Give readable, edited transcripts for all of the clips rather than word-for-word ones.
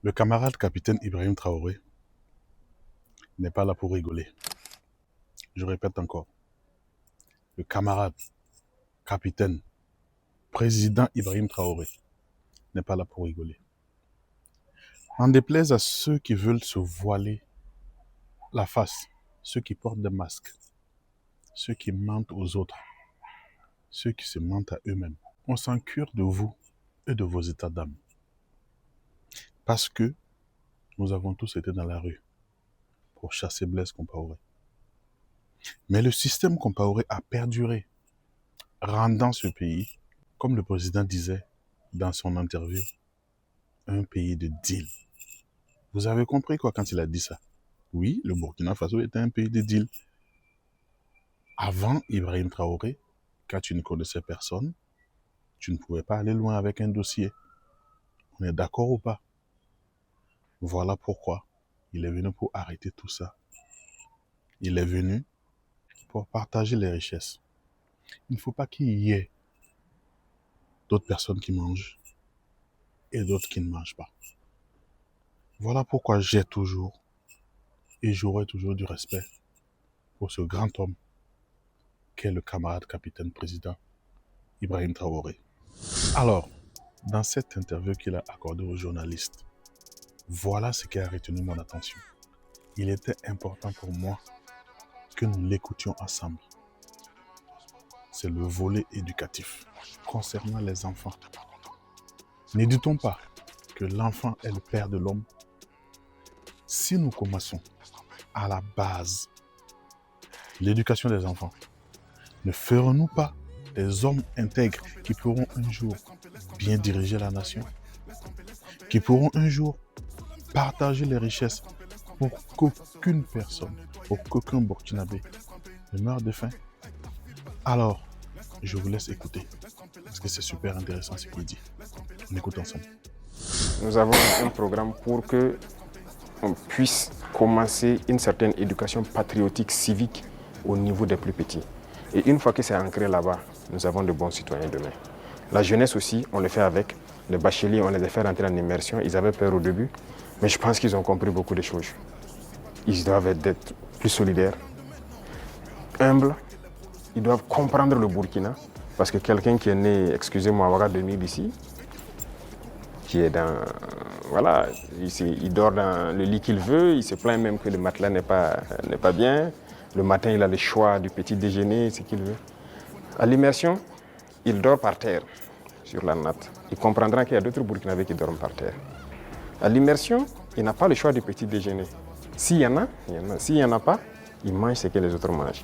Le camarade capitaine Ibrahim Traoré n'est pas là pour rigoler. Je répète encore. Le camarade capitaine président Ibrahim Traoré n'est pas là pour rigoler. En déplaise à ceux qui veulent se voiler la face, ceux qui portent des masques, ceux qui mentent aux autres, ceux qui se mentent à eux-mêmes, on s'en cure de vous et de vos états d'âme. Parce que nous avons tous été dans la rue pour chasser Blaise Compaoré. Mais le système Compaoré a perduré, rendant ce pays, comme le président disait dans son interview, un pays de deal. Vous avez compris quoi quand il a dit ça? Oui, le Burkina Faso était un pays de deal. Avant Ibrahim Traoré, quand tu ne connaissais personne, tu ne pouvais pas aller loin avec un dossier. On est d'accord ou pas? Voilà pourquoi il est venu pour arrêter tout ça. Il est venu pour partager les richesses. Il ne faut pas qu'il y ait d'autres personnes qui mangent et d'autres qui ne mangent pas. Voilà pourquoi j'ai toujours et j'aurai toujours du respect pour ce grand homme qu'est le camarade capitaine président Ibrahim Traoré. Alors, dans cette interview qu'il a accordée aux journalistes, voilà ce qui a retenu mon attention. Il était important pour moi que nous l'écoutions ensemble. C'est le volet éducatif concernant les enfants. Ne dit-on pas que l'enfant est le père de l'homme? Si nous commençons à la base l'éducation des enfants, ne ferons-nous pas des hommes intègres qui pourront un jour bien diriger la nation, qui pourront un jour partager les richesses pour qu'aucune personne, pour qu'aucun Burkinabé ne meure de faim? Alors, je vous laisse écouter, parce que c'est super intéressant ce qu'il dit. On écoute ensemble. Nous avons un programme pour que on puisse commencer une certaine éducation patriotique, civique au niveau des plus petits. Et une fois que c'est ancré là-bas, nous avons de bons citoyens demain. La jeunesse aussi, on le fait avec. Les bacheliers, on les a fait rentrer en immersion. Ils avaient peur au début, mais je pense qu'ils ont compris beaucoup de choses. Ils doivent être plus solidaires, humbles. Ils doivent comprendre le Burkina. Parce que quelqu'un qui est né, excusez-moi, à Ouagadougou d'ici, qui est dans... Voilà, il dort dans le lit qu'il veut, il se plaint même que le matelas n'est pas bien. Le matin, il a le choix du petit déjeuner, ce qu'il veut. À l'immersion, il dort par terre, sur la natte. Il comprendra qu'il y a d'autres Burkinabés qui dorment par terre. À l'immersion, il n'a pas le choix du petit déjeuner. S'il y en a, il y en a. S'il n'y en a pas, il mange ce que les autres mangent.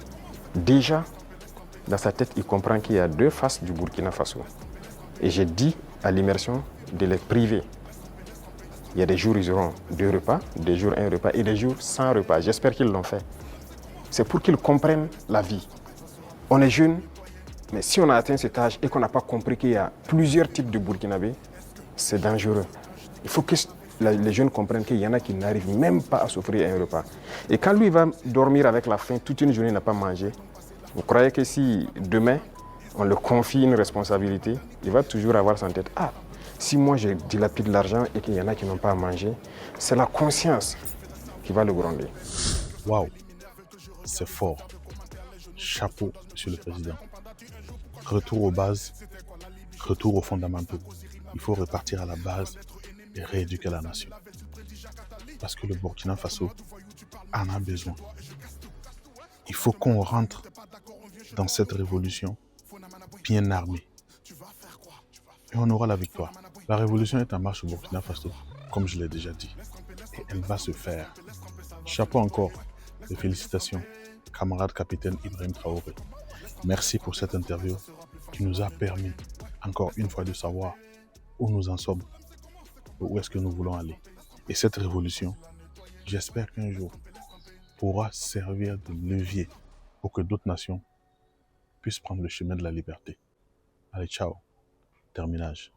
Déjà, dans sa tête, il comprend qu'il y a deux faces du Burkina Faso. Et j'ai dit à l'immersion de les priver. Il y a des jours, ils auront 2 repas, des jours 1 repas et des jours sans repas. J'espère qu'ils l'ont fait. C'est pour qu'ils comprennent la vie. On est jeunes, mais si on a atteint cet âge et qu'on n'a pas compris qu'il y a plusieurs types de Burkinabés, c'est dangereux. Il faut que les jeunes comprennent qu'il y en a qui n'arrivent même pas à s'offrir un repas. Et quand lui va dormir avec la faim, toute une journée, il n'a pas mangé, vous croyez que si demain, on le confie une responsabilité, il va toujours avoir sa tête. Ah, si moi je dilapide l'argent et qu'il y en a qui n'ont pas à manger, c'est la conscience qui va le gronder. Waouh, c'est fort. Chapeau, monsieur le président. Retour aux bases, retour aux fondamentaux. Il faut repartir à la base et rééduquer la nation. Parce que le Burkina Faso en a besoin. Il faut qu'on rentre dans cette révolution bien armé. Et on aura la victoire. La révolution est en marche au Burkina Faso, comme je l'ai déjà dit. Et elle va se faire. Chapeau encore et félicitations, camarade capitaine Ibrahim Traoré. Merci pour cette interview qui nous a permis, encore une fois, de savoir où nous en sommes, où est-ce que nous voulons aller. Et cette révolution, j'espère qu'un jour, pourra servir de levier pour que d'autres nations puissent prendre le chemin de la liberté. Allez, ciao. Terminage.